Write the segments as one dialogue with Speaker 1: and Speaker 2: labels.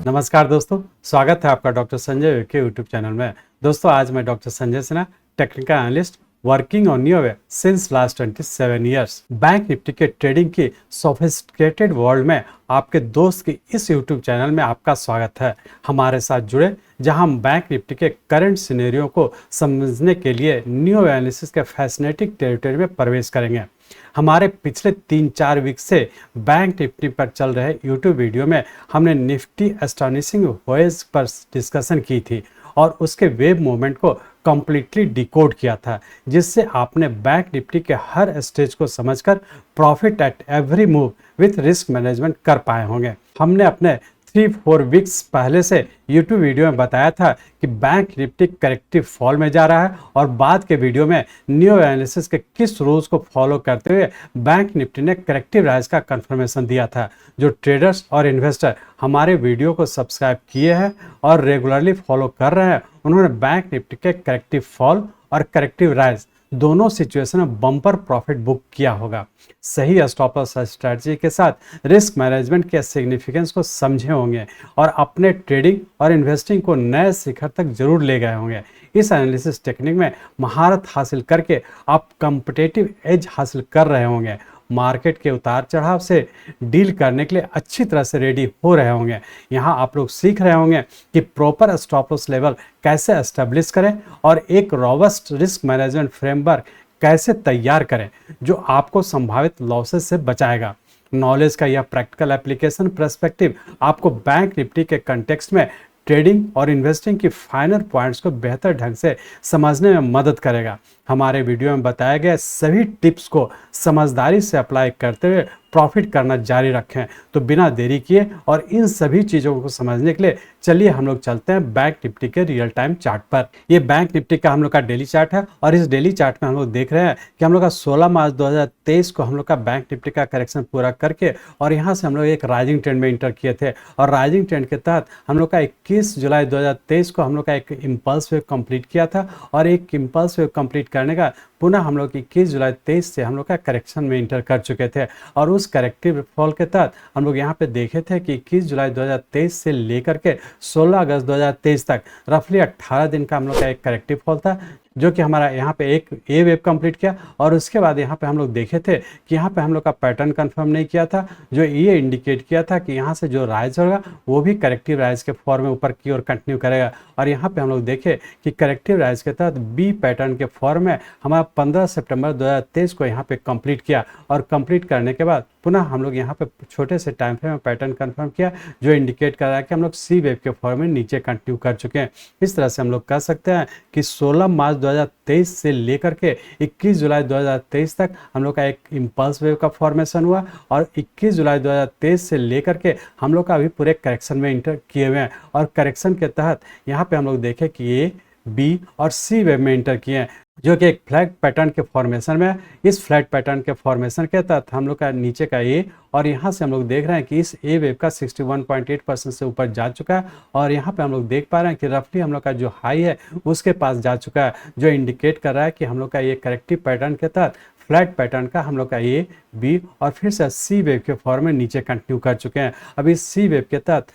Speaker 1: नमस्कार दोस्तों, स्वागत है आपका डॉक्टर संजय के यूट्यूब चैनल में। दोस्तों आज मैं doctor Sanjay Sinha, technical analyst working on Neuve since last 27 years. Bank Nifty के ट्रेडिंग की सोफिस्टिकेटेड वर्ल्ड में आपके दोस्त की इस यूट्यूब चैनल में आपका स्वागत है। हमारे साथ जुड़े, जहां हम बैंक निफ्टी के करंट सिनेरियो को समझने के लिए न्यू एनालिसिस के फैसिनेटिंग टेरिटरी में प्रवेश करेंगे। हमारे पिछले 3-4 वीक से बैंक निफ्टी पर चल रहे यूट्यूब वीडियो में हमने निफ्टी एस्टॉनिशिंग वेज पर डिस्कशन की थी और उसके वेव मूवमेंट को कंप्लीटली डिकोड किया था, जिससे आपने बैंक निफ्टी के हर स्टेज को समझकर profit at every move with risk management कर पाए होंगे। हमने अपने 3-4 वीक्स पहले से यूट्यूब वीडियो में बताया था कि बैंक निफ्टी करेक्टिव फॉल में जा रहा है और बाद के वीडियो में न्यू एनालिसिस के किस रूल्स को फॉलो करते हुए बैंक निफ्टी ने करेक्टिव राइज का कंफर्मेशन दिया था। जो ट्रेडर्स और इन्वेस्टर हमारे वीडियो को सब्सक्राइब किए हैं और रेगुलरली फॉलो कर रहे हैं, उन्होंने बैंक निफ्टी के करेक्टिव फॉल और करेक्टिव राइज दोनों सिचुएशन में बम्पर प्रॉफिट बुक किया होगा। सही स्टॉप लॉस स्ट्रेटजी के साथ रिस्क मैनेजमेंट के सिग्निफिकेंस को समझे होंगे और अपने ट्रेडिंग और इन्वेस्टिंग को नए शिखर तक जरूर ले गए होंगे। इस एनालिसिस टेक्निक में महारत हासिल करके आप कॉम्पिटिटिव एज हासिल कर रहे होंगे। मार्केट के उतार चढ़ाव से डील करने के लिए अच्छी तरह से रेडी हो रहे होंगे। यहाँ आप लोग सीख रहे होंगे कि प्रॉपर स्टॉप लॉस लेवल कैसे एस्टेब्लिश करें और एक रॉबस्ट रिस्क मैनेजमेंट फ्रेमवर्क कैसे तैयार करें जो आपको संभावित लॉसेस से बचाएगा। नॉलेज का यह प्रैक्टिकल एप्लीकेशन पर्सपेक्टिव आपको बैंक निफ्टी के कंटेक्स्ट में ट्रेडिंग और इन्वेस्टिंग की फाइनल पॉइंट्स को बेहतर ढंग से समझने में मदद करेगा। हमारे वीडियो में बताए गए सभी टिप्स को समझदारी से अप्लाई करते हुए प्रॉफिट करना जारी रखें। तो बिना देरी किए और इन सभी चीज़ों को समझने के लिए चलिए हम लोग चलते हैं बैंक निफ्टी के रियल टाइम चार्ट पर। ये बैंक निफ्टी का हम लोग का डेली चार्ट है और इस डेली चार्ट में हम लोग देख रहे हैं कि हम लोग का 16 मार्च 2023 को हम लोग का बैंक निफ्टी का करेक्शन पूरा करके और यहाँ से हम लोग एक राइजिंग ट्रेंड में इंटर किए थे और राइजिंग ट्रेंड के तहत हम लोग का 21 जुलाई 2023 को हम लोग का एक इम्पल्स वेव कंप्लीट किया था और एक इम्पल्स वेव कंप्लीट करने का पुनः हम लोग 21 जुलाई 23 से हम लोग का करेक्शन में इंटर कर चुके थे और उस करेक्टिव फॉल के तहत हम लोग यहाँ पे देखे थे कि 21 जुलाई 2023 से लेकर के 16 अगस्त 2023 तक रफली 18 दिन का हम लोग का एक करेक्टिव फॉल था, जो कि हमारा यहाँ पे एक ए वेव कंप्लीट किया और उसके बाद यहाँ पे हम लोग देखे थे कि यहाँ पे हम लोग का पैटर्न कंफर्म नहीं किया था, जो ये इंडिकेट किया था कि यहाँ से जो राइज होगा वो भी करेक्टिव राइज के फॉर्म में ऊपर की ओर कंटिन्यू करेगा। और यहाँ पे हम लोग देखे कि करेक्टिव राइज के तहत बी पैटर्न के फॉर्म में हमारा 15 सितंबर 2023 को यहाँ पे कंप्लीट किया और कंप्लीट करने के बाद पुनः हम लोग यहाँ पे छोटे से टाइम फ्रेम में पैटर्न कंफर्म किया, जो इंडिकेट कर रहा है कि हम लोग सी वेव के फॉर्म में नीचे कंटिन्यू कर चुके हैं। इस तरह से हम लोग कह सकते हैं कि 16 मार्च 2023 से लेकर के 21 जुलाई 2023 तक हम लोग का एक इम्पल्स वेव का फॉर्मेशन हुआ और 21 जुलाई 2023 से लेकर के हम लोग का अभी पूरे करेक्शन में इंटर किए हुए हैं और करेक्शन के तहत यहाँ पे हम लोग देखें कि ए, बी और सी वेव में इंटर किए हैं, जो कि एक फ्लैट पैटर्न के फॉर्मेशन में। इस फ्लैट पैटर्न के फॉर्मेशन के तहत हम लोग का नीचे का ए और यहाँ से हम लोग देख रहे हैं कि इस ए वेव का 61.8% से ऊपर जा चुका है और यहाँ पे हम लोग देख पा रहे हैं कि रफली हम लोग का जो हाई है उसके पास जा चुका है, जो इंडिकेट कर रहा है कि हम लोग का ये करेक्टिव पैटर्न के तहत फ्लैट पैटर्न का हम लोग का ए, बी और फिर से सी वेव के फॉर्म में नीचे कंटिन्यू कर चुके हैं। अभी सी वेव के तहत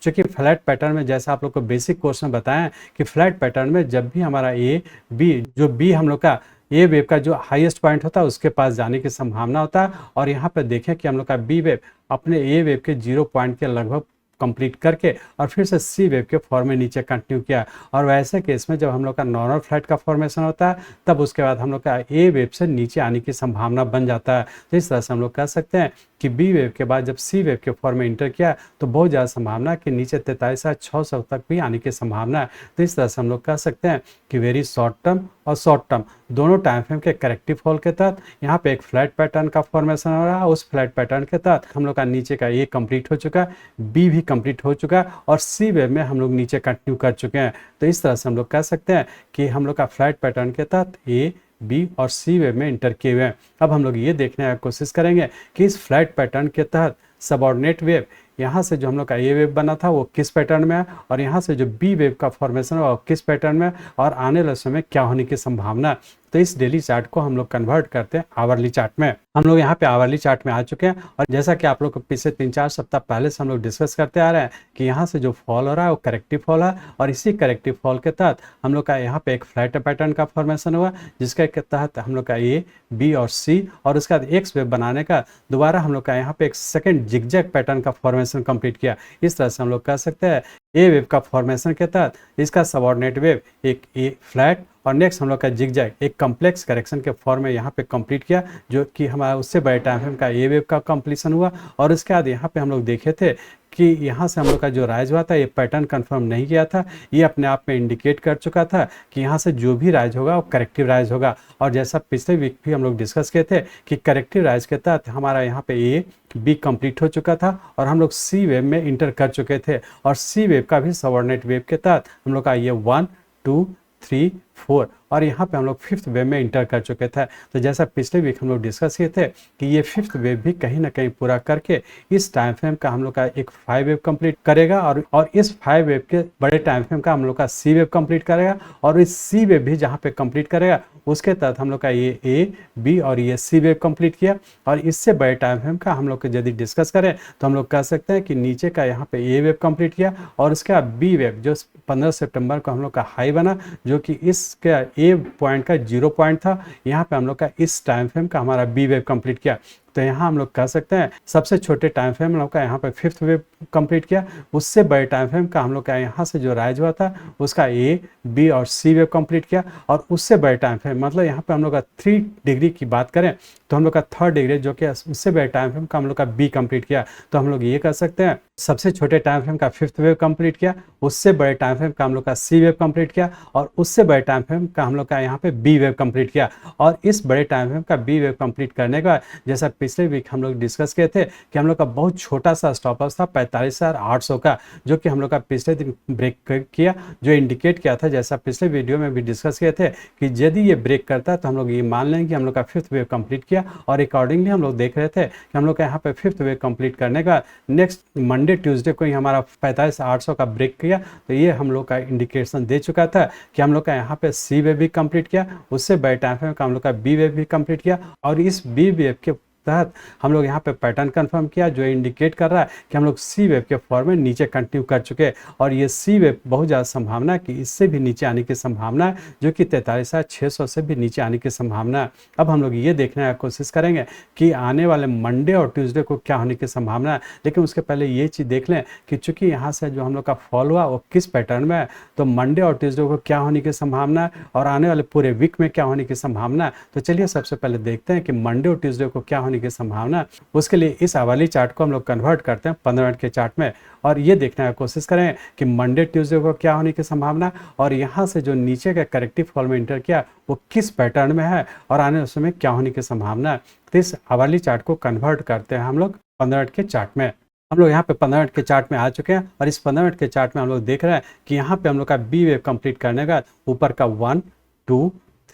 Speaker 1: चूँकि फ्लैट पैटर्न में जैसा आप लोग को बेसिक कोर्स में बताएं कि फ्लैट पैटर्न में जब भी हमारा ए, बी, जो बी हम लोग का ए वेव का जो हाईएस्ट पॉइंट होता है उसके पास जाने की संभावना होता है और यहाँ पे देखें कि हम लोग का बी वेव अपने ए वेव के 0 पॉइंट के लगभग कंप्लीट करके और फिर से सी वेव के फॉर्म में नीचे कंटिन्यू किया। और वैसे केस में जब हम लोग का नॉर्मल फ्लैट का फॉर्मेशन होता है तब उसके बाद हम लोग का ए वेव से नीचे आने की संभावना बन जाता है। तो इस तरह से हम लोग कह सकते हैं कि बी वेव के बाद जब सी वेव के फॉर्म में इंटर किया तो बहुत ज़्यादा संभावना है कि नीचे 43,600 तक भी आने की संभावना है। तो इस तरह से हम लोग कह सकते हैं कि वेरी शॉर्ट टर्म और शॉर्ट टर्म दोनों टाइम फ्रेम के करेक्टिव फॉल के तहत यहाँ पे एक फ्लैट पैटर्न का फॉर्मेशन हो रहा है। उस फ्लैट पैटर्न के तहत हम लोग का नीचे का ए कंप्लीट हो चुका है, बी भी कंप्लीट हो चुका है और सी वेव में हम लोग नीचे कंटिन्यू कर चुके हैं। तो इस तरह से हम लोग कह सकते हैं कि हम लोग का फ्लैट पैटर्न के तहत ए, बी और सी वेव में इंटर किए हुए हैं। अब हम लोग ये देखने की कोशिश करेंगे कि इस फ्लैट पैटर्न के तहत सबऑर्डिनेट वेव यहाँ से जो हम लोग का ए वेव बना था वो किस पैटर्न में है और यहाँ से जो बी वेव का फॉर्मेशन है वो किस पैटर्न में और आने वाले समय क्या होने की संभावना है। तो इस डेली चार्ट को हम लोग कन्वर्ट करते हैं आवरली चार्ट में। हम लोग यहाँ पे आवरली चार्ट में आ चुके हैं और जैसा कि आप लोग को पिछले 3-4 सप्ताह पहले से हम लोग डिस्कस करते आ रहे हैं कि यहाँ से जो फॉल हो रहा है वो करेक्टिव फॉल है और इसी करेक्टिव फॉल के तहत हम लोग का यहाँ पे एक फ्लैट पैटर्न का फॉर्मेशन हुआ, जिसके तहत हम लोग का ए, बी और सी और उसके बाद एक्स वेव बनाने का दोबारा हम लोग का यहाँ पे एक सेकंड जिगजैग पैटर्न का फॉर्मेशन कंप्लीट किया। इस तरह से हम लोग कह सकते हैं ए वेव का फॉर्मेशन के तहत इसका सबऑर्डिनेट वेव एक ए फ्लैट और नेक्स्ट हम लोग का जिगजैग एक कॉम्प्लेक्स करेक्शन के फॉर्म में यहाँ पे कंप्लीट किया, जो कि हमारा उससे बड़े टाइम फ्रेम का ए वेव का कंप्लीशन हुआ। और उसके बाद यहाँ पे हम लोग देखे थे कि यहाँ से हम लोग का जो राइज हुआ था ये पैटर्न कंफर्म नहीं किया था, ये अपने आप में इंडिकेट कर चुका था कि यहाँ से जो भी राइज होगा वो करेक्टिव राइज होगा। और जैसा पिछले वीक भी हम लोग डिस्कस किए थे कि करेक्टिव राइज के तहत हमारा यहाँ पे ए बी कंप्लीट हो चुका था और हम लोग सी वेव में इंटर कर चुके थे और सी वेव का भी सबऑर्डिनेट वेव के तहत हम लोग का ये 1 2 3 4 और यहाँ पे हम लोग फिफ्थ वेव में इंटर कर चुके थे। तो जैसा पिछले वीक हम लोग डिस्कस किए थे कि ये फिफ्थ वेव भी कहीं ना कहीं पूरा करके इस टाइम फ्रेम का हम लोग का एक 5 वेव कंप्लीट करेगा और इस 5 वेव के बड़े टाइम फ्रेम का हम लोग का सी वेव कंप्लीट करेगा और इस सी वेव भी जहाँ पे कंप्लीट करेगा उसके तहत हम लोग का ये ए बी और ये सी वेव कंप्लीट किया। और इससे बड़े टाइम फ्रेम का हम लोग को यदि डिस्कस करें तो हम लोग कह सकते हैं कि नीचे का यहाँ पे ए वेव कंप्लीट किया और उसके बाद बी वेव जो 15 सितंबर को हम लोग का हाई बना, जो कि इसका ए पॉइंट का 0 पॉइंट था, यहाँ पे हम लोग का इस टाइम फ्रेम का हमारा बी वेव कंप्लीट किया। तो यहाँ हम लोग कह सकते हैं सबसे छोटे टाइम फ्रेम हम लोग का यहाँ पे फिफ्थ वेव कंप्लीट किया, उससे बड़े टाइम फ्रेम का हम लोग का यहाँ से जो राइज हुआ था उसका ए बी और सी वेव कंप्लीट किया और उससे बड़े टाइम फ्रेम मतलब यहाँ पे हम लोग का 3 डिग्री की बात करें तो हम लोग का 3rd डिग्री जो कि उससे बड़े टाइम फ्रेम का हम लोग का बी कंप्लीट किया। तो हम लोग ये कह सकते हैं सबसे छोटे टाइम फ्रेम का फिफ्थ वेव कंप्लीट किया, उससे बड़े टाइम फ्रेम का हम लोग का सी वेव कंप्लीट किया और उससे बड़े टाइम फ्रेम का हम लोग का यहाँ पे बी वेव कंप्लीट किया। और इस बड़े टाइम फ्रेम का बी वेव कंप्लीट करने के बाद जैसा पिछले वीक हम लोग डिस्कस किए थे कि हम लोग का बहुत छोटा सा स्टॉप लॉस था 45,800 का, जो कि हम लोग का पिछले दिन ब्रेक किया, जो इंडिकेट किया था जैसा पिछले वीडियो में भी डिस्कस किए थे कि यदि ये ब्रेक करता है तो हम लोग ये मान लेंगे कि हम लोग का फिफ्थ वेव कंप्लीट किया। और अकॉर्डिंगली हम लोग देख रहे थे कि हम लोग का यहाँ पे फिफ्थ वेव कंप्लीट करने का नेक्स्ट मंडे ट्यूसडे को ही हमारा 45,800 का ब्रेक किया। तो ये हम लोग का इंडिकेशन दे चुका था कि हम लोग का यहाँ पे सी वेव भी कंप्लीट किया, उससे बड़े टाइम फ्रेम का हम लोग का बी वेव भी कंप्लीट किया और इस बी वेव के तहत हम लोग यहाँ पे पैटर्न कंफर्म किया, जो इंडिकेट कर रहा है कि हम लोग सी वेव के फॉर्म में नीचे कंटिन्यू कर चुके हैं। और ये सी वेव बहुत ज़्यादा संभावना है कि इससे भी नीचे आने की संभावना है, जो कि 43,600 से भी नीचे आने की संभावना है। अब हम लोग ये देखने की कोशिश करेंगे कि आने वाले मंडे और ट्यूसडे को क्या होने की संभावना है, लेकिन उसके पहले ये चीज़ देख लें कि चूंकि यहाँ से जो हम लोग का फॉल हुआ वो किस पैटर्न में है, तो मंडे और ट्यूसडे को क्या होने की संभावना है और आने वाले पूरे वीक में क्या होने की संभावना है। तो चलिए सबसे पहले देखते हैं कि मंडे और ट्यूसडे को क्या होने की संभावना। उसके लिए इस आवर्ली चार्ट को हम लोग कन्वर्ट करते हैं 15 मिनट के चार्ट में और ये देखने की कोशिश करें कि मंडे ट्यूसडे को क्या होने की संभावना और यहाँ से जो नीचे का करेक्टिव फॉल में इंटर किया वो किस पैटर्न में है और आने वाले समय क्या होने की संभावना है। तो इस आवर्ली चार्ट को कन्वर्ट करते हैं हम लोग 15 मिनट के चार्ट में। हम लोग यहाँ पे 15 मिनट के चार्ट में आ चुके हैं और इस 15 मिनट के चार्ट में हम लोग देख रहे हैं कि यहाँ पे हम लोग का बी वेव कंप्लीट करने का ऊपर का 1 2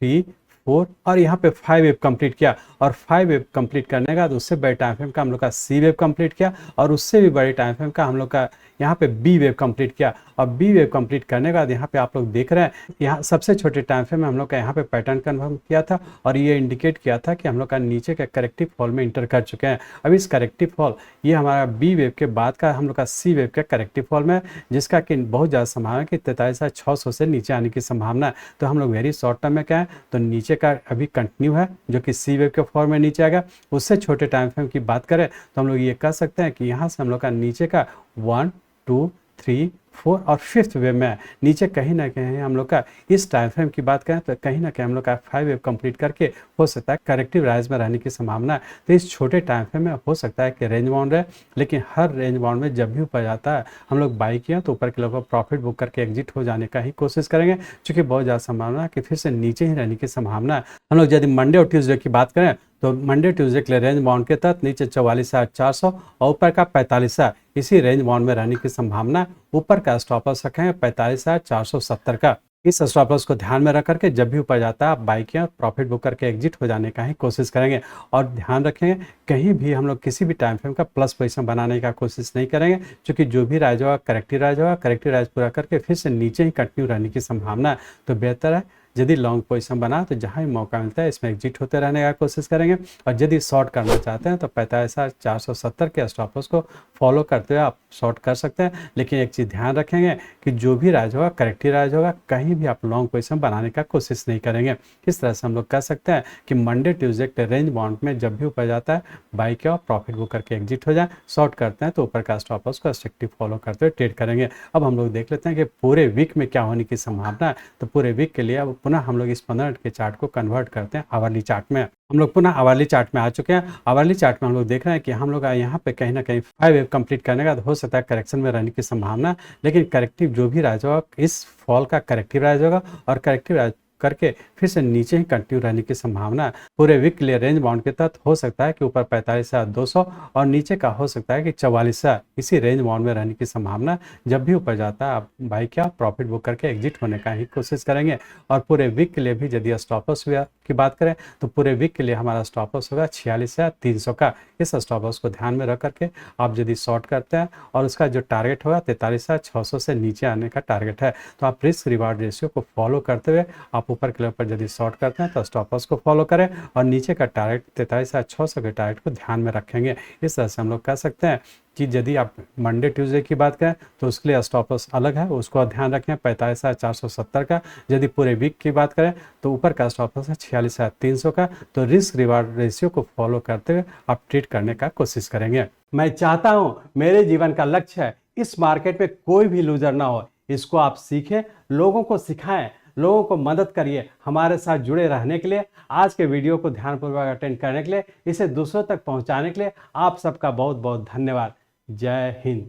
Speaker 1: 3 4 और यहाँ पे 5 वेव कंप्लीट किया और 5 वेव कंप्लीट करने के बाद उससे बड़े टाइम फ्रेम का हम लोग का सी वेव कंप्लीट किया और उससे भी बड़े टाइम फ्रेम का हम लोग का यहाँ पे बी वेव कंप्लीट किया। और बी वेव कंप्लीट करने के बाद यहाँ पे आप लोग देख रहे हैं यहाँ सबसे छोटे टाइम फ्रेम में हम लोग का यहाँ पे पैटर्न कन्फर्म किया था और ये इंडिकेट किया था कि हम लोग का नीचे का करेक्टिव फॉल में इंटर कर चुके हैं। अब इस करेक्टिव फॉल ये हमारा बी वेव के बाद का हम लोग का सी वेव का करेक्टिव फॉल में, जिसका कि बहुत ज़्यादा संभावना है कि 43,600 से नीचे आने की संभावना है। तो हम लोग वेरी शॉर्ट टर्म में क्या है तो नीचे का अभी कंटिन्यू है, जो कि सी वेव के फॉर्म में नीचे आएगा। उससे छोटे टाइम फ्रेम की बात करें तो हम लोग ये कह सकते हैं कि यहाँ से हम लोग का नीचे का 1 2 3 4 और फिफ्थ वेव में नीचे कहीं ना कहीं हम लोग का इस टाइम फ्रेम की बात करें तो कहीं ना कहीं हम लोग का 5 वेव कंप्लीट करके हो सकता है करेक्टिव राइज में रहने की संभावना है। तो इस छोटे टाइम फ्रेम में हो सकता है कि रेंज बाउंड रहे, लेकिन हर रेंज बाउंड में जब भी ऊपर जाता है हम लोग बाई किया तो ऊपर के लोगों को प्रॉफिट बुक करके एग्जिट हो जाने का ही कोशिश करेंगे, क्योंकि बहुत ज़्यादा संभावना है कि फिर से नीचे ही रहने की संभावना है। हम लोग यदि मंडे और ट्यूसडे की बात करें तो मंडे ट्यूसडे के लिए रेंज बाउंड के तहत नीचे 44,400 और ऊपर का 45,000 इसी रेंज बाउंड में रहने की संभावना। ऊपर का स्टॉप लॉस रखेंगे 45,470 का। इस स्टॉप लॉस को ध्यान में रख करके जब भी ऊपर जाता है आप बाई किया प्रॉफिट बुक करके एग्जिट हो जाने का ही कोशिश करेंगे। और ध्यान रखेंगे कहीं भी हम लोग किसी भी टाइम फ्रेम का प्लस पोजीशन बनाने का कोशिश नहीं करेंगे, क्योंकि जो भी राइज होगा करेक्टिव राइज होगा, करेक्टिव राइज पूरा करके फिर से नीचे ही कंटिन्यू रहने की संभावना है। तो बेहतर है यदि लॉन्ग पोजीशन बना तो जहां भी मौका मिलता है इसमें एग्जिट होते रहने का कोशिश करेंगे। और यदि शॉर्ट करना चाहते हैं तो 45,470 के स्टॉप लॉस को फॉलो करते हुए आप शॉर्ट कर सकते हैं। लेकिन एक चीज़ ध्यान रखेंगे कि जो भी राइज होगा करेक्टिव राइज होगा, कहीं भी आप लॉन्ग पोजीशन बनाने का कोशिश नहीं करेंगे। किस तरह से हम लोग कर सकते हैं कि मंडे ट्यूसडे के रेंज बाउंड में जब भी ऊपर जाता है बाई के और प्रॉफिट बुक करके एग्जिट हो जाए। शॉर्ट करते हैं तो ऊपर का स्टॉप लॉस को स्ट्रिक्टली फॉलो करते हुए ट्रेड करेंगे। अब हम लोग देख लेते हैं कि पूरे वीक में क्या होने की संभावना है। तो पूरे वीक के लिए अब पुनः हम लोग इस 15 मिनट के चार्ट को कन्वर्ट करते हैं आवरली चार्ट में। हम लोग पुनः आवरली चार्ट में आ चुके हैं। आवरली चार्ट में हम लोग देख रहे हैं कि हम लोग यहाँ पे कहीं ना कहीं 5 वेव कंप्लीट करने का हो सकता है करेक्शन में रहने की संभावना। लेकिन करेक्टिव जो भी राइज होगा इस फॉल का करेक्टिव राइज होगा और करेक्टिव राइज करके फिर से नीचे ही कंटिन्यू रहने की संभावना है। पूरे वीक के लिए रेंज बाउंड के तहत हो सकता है कि ऊपर 45,200 और नीचे का हो सकता है कि 44,000, इसी रेंज बाउंड में रहने की संभावना। जब भी ऊपर जाता है आप बाई क्या प्रॉफिट बुक करके एग्जिट होने का ही कोशिश करेंगे। और पूरे वीक के लिए भी यदि स्टॉप लॉस की बात करें तो पूरे वीक के लिए हमारा स्टॉप लॉस होगा 46,300 का। इस स्टॉप लॉस को ध्यान में रख करके आप यदि शॉर्ट करते हैं और उसका जो टारगेट होगा 43,600 से नीचे आने का टारगेट है, तो आप रिस्क रिवार्ड रेशियो को फॉलो करते हुए आप ऊपर के लेवल पर यदि शॉर्ट करते हैं तो स्टॉप लॉस को फॉलो करें और नीचे का टारगेट 43,600 के टारगेट को ध्यान में रखेंगे। इस तरह से हम लोग कह सकते हैं कि यदि आप मंडे ट्यूसडे की बात करें तो उसके लिए स्टॉप लॉस अलग है, उसको ध्यान रखें 45,470 का। यदि पूरे वीक की बात करें तो ऊपर का स्टॉप लॉस है 46,300 का। तो रिस्क रिवार्ड रेशियो को फॉलो करते हुए आप ट्रेड करने का कोशिश करेंगे। मैं चाहता हूं मेरे जीवन का लक्ष्य है इस मार्केट में कोई भी लूजर ना हो। इसको आप सीखें, लोगों को सिखाएं, लोगों को मदद करिए। हमारे साथ जुड़े रहने के लिए, आज के वीडियो को ध्यानपूर्वक अटेंड करने के लिए, इसे दूसरों तक पहुंचाने के लिए आप सबका बहुत बहुत धन्यवाद। जय हिंद।